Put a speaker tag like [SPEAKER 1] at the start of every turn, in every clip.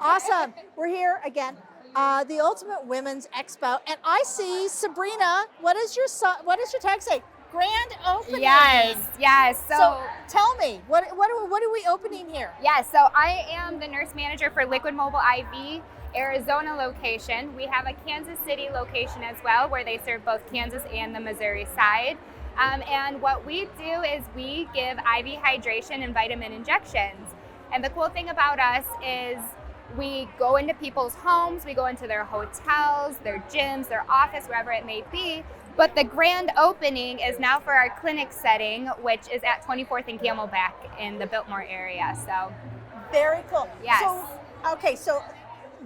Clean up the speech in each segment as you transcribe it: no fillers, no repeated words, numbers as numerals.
[SPEAKER 1] Awesome. We're here again, the Ultimate Women's Expo, and I see Sabrina. What is your tag say? Grand opening.
[SPEAKER 2] Yes.
[SPEAKER 1] So tell me, what are we opening here?
[SPEAKER 2] Yes, so I am the nurse manager for Liquid Mobile IV Arizona location. We have a Kansas City location as well, where they serve both Kansas and the Missouri side. And what we do is we give IV hydration and vitamin injections. And the cool thing about us is we go into people's homes, we go into their hotels, their gyms, their office, wherever it may be. But the grand opening is now for our clinic setting, which is at 24th and Camelback in the Biltmore area. So
[SPEAKER 1] very cool.
[SPEAKER 2] Yes.
[SPEAKER 1] So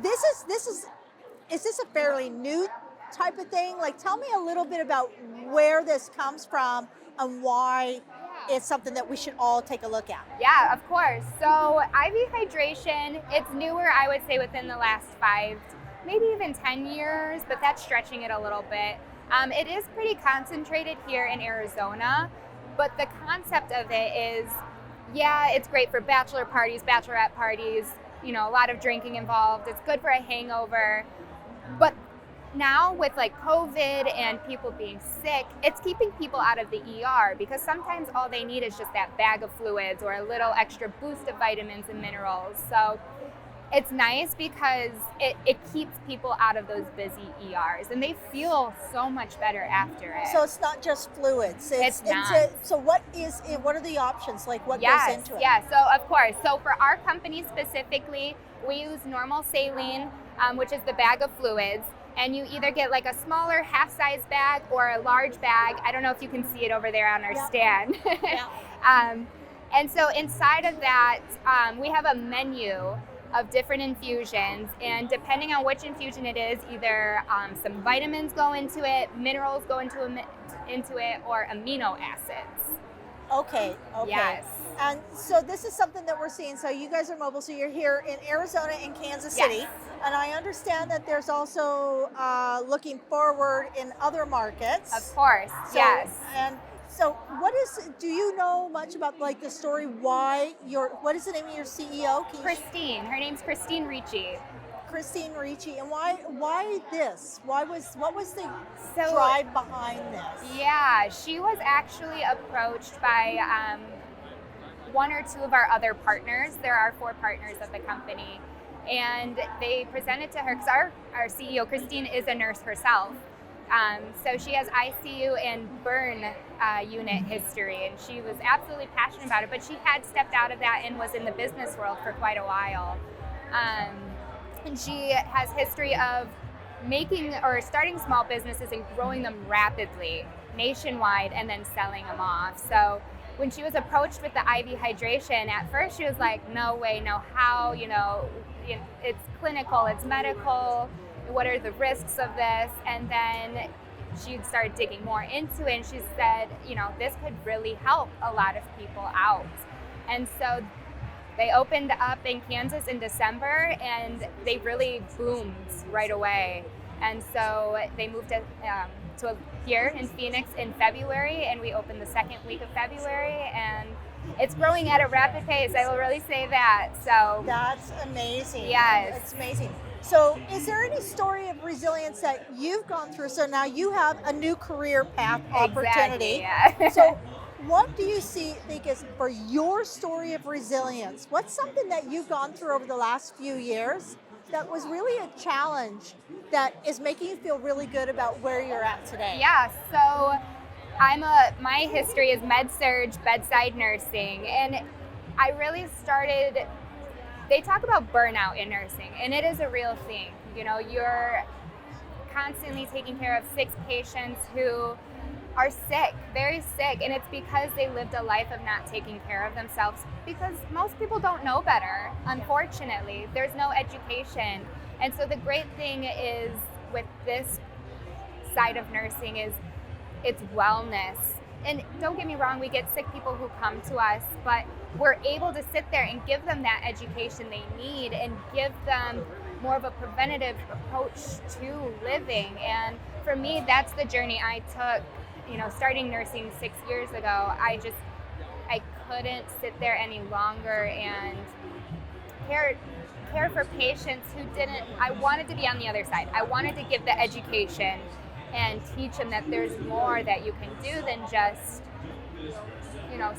[SPEAKER 1] this is a fairly new type of thing? Like, tell me a little bit about where this comes from and why it's something that we should all take a look at.
[SPEAKER 2] Yeah, of course. So IV hydration, it's newer, I would say, within the last 5, maybe even 10 years, but that's stretching it a little bit. It is pretty concentrated here in Arizona, but the concept of it is, it's great for bachelor parties, bachelorette parties, a lot of drinking involved. It's good for a hangover. But now with like COVID and people being sick, it's keeping people out of the ER because sometimes all they need is just that bag of fluids or a little extra boost of vitamins and minerals. So it's nice because it keeps people out of those busy ERs and they feel so much better after it.
[SPEAKER 1] So it's not just fluids.
[SPEAKER 2] It's not.
[SPEAKER 1] So what are the options? Like what goes into it?
[SPEAKER 2] Yeah, so of course. So for our company specifically, we use normal saline, which is the bag of fluids. And you either get like a smaller half-size bag or a large bag. I don't know if you can see it over there on our stand. And so inside of that, we have a menu of different infusions, and depending on which infusion it is, either some vitamins go into it, minerals go into it, or amino acids.
[SPEAKER 1] Okay.
[SPEAKER 2] Yes.
[SPEAKER 1] And so this is something that we're seeing. So you guys are mobile. So you're here in Arizona and Kansas City.
[SPEAKER 2] Yes.
[SPEAKER 1] And I understand that there's also looking forward in other markets.
[SPEAKER 2] Of course, yes.
[SPEAKER 1] And so do you know much about like the story what is the name of your CEO?
[SPEAKER 2] Christine. Her name's Christine Ricci.
[SPEAKER 1] Christine Ricci. And why this? What was the drive behind this?
[SPEAKER 2] Yeah, she was actually approached by one or two of our other partners. There are 4 partners of the company. And they presented to her, because our CEO, Christine, is a nurse herself. So she has ICU and burn unit history, and she was absolutely passionate about it, but she had stepped out of that and was in the business world for quite a while. And she has history of making or starting small businesses and growing them rapidly, nationwide, and then selling them off. So when she was approached with the IV hydration, at first she was like, no way, no how, it's clinical, it's medical, what are the risks of this? And then she started digging more into it, and she said, this could really help a lot of people out. And so they opened up in Kansas in December, and they really boomed right away. And so they moved to here in Phoenix in February, and we opened the second week of February, and it's growing at a rapid pace. I will really say that. So
[SPEAKER 1] that's amazing.
[SPEAKER 2] Yes,
[SPEAKER 1] it's amazing. So is there any story of resilience that you've gone through? So now you have a new career path opportunity.
[SPEAKER 2] Exactly, yeah.
[SPEAKER 1] So what do you think is for your story of resilience? What's something that you've gone through over the last few years that was really a challenge that is making you feel really good about where you're at today?
[SPEAKER 2] Yeah, so my history is med-surg, bedside nursing, and I really started, they talk about burnout in nursing, and it is a real thing. You're constantly taking care of sick patients who are sick, very sick, and it's because they lived a life of not taking care of themselves, because most people don't know better, unfortunately. There's no education. And so the great thing is with this side of nursing is it's wellness. And don't get me wrong, we get sick people who come to us, but we're able to sit there and give them that education they need and give them more of a preventative approach to living. And for me, that's the journey I took, starting nursing 6 years ago. I couldn't sit there any longer and care for patients who didn't. I wanted to be on the other side. I wanted to give the education and teach them that there's more that you can do than just,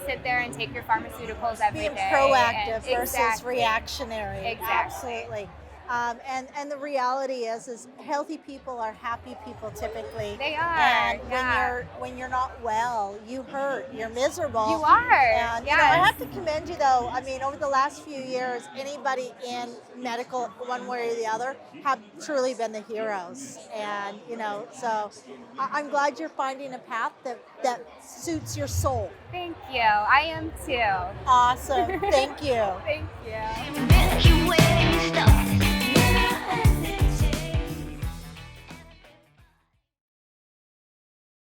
[SPEAKER 2] sit there and take your pharmaceuticals every
[SPEAKER 1] Being
[SPEAKER 2] day.
[SPEAKER 1] proactive versus
[SPEAKER 2] Exactly.
[SPEAKER 1] reactionary.
[SPEAKER 2] Exactly.
[SPEAKER 1] Absolutely. And the reality is healthy people are happy people typically.
[SPEAKER 2] They are.
[SPEAKER 1] And
[SPEAKER 2] yeah.
[SPEAKER 1] when you're not well, you hurt. You're miserable.
[SPEAKER 2] You are.
[SPEAKER 1] And
[SPEAKER 2] yes.
[SPEAKER 1] I have to commend you though. I mean, over the last few years, anybody in medical, one way or the other, have truly been the heroes. And so I'm glad you're finding a path that suits your soul.
[SPEAKER 2] Thank you. I am too.
[SPEAKER 1] Awesome. Thank you.
[SPEAKER 2] Thank you.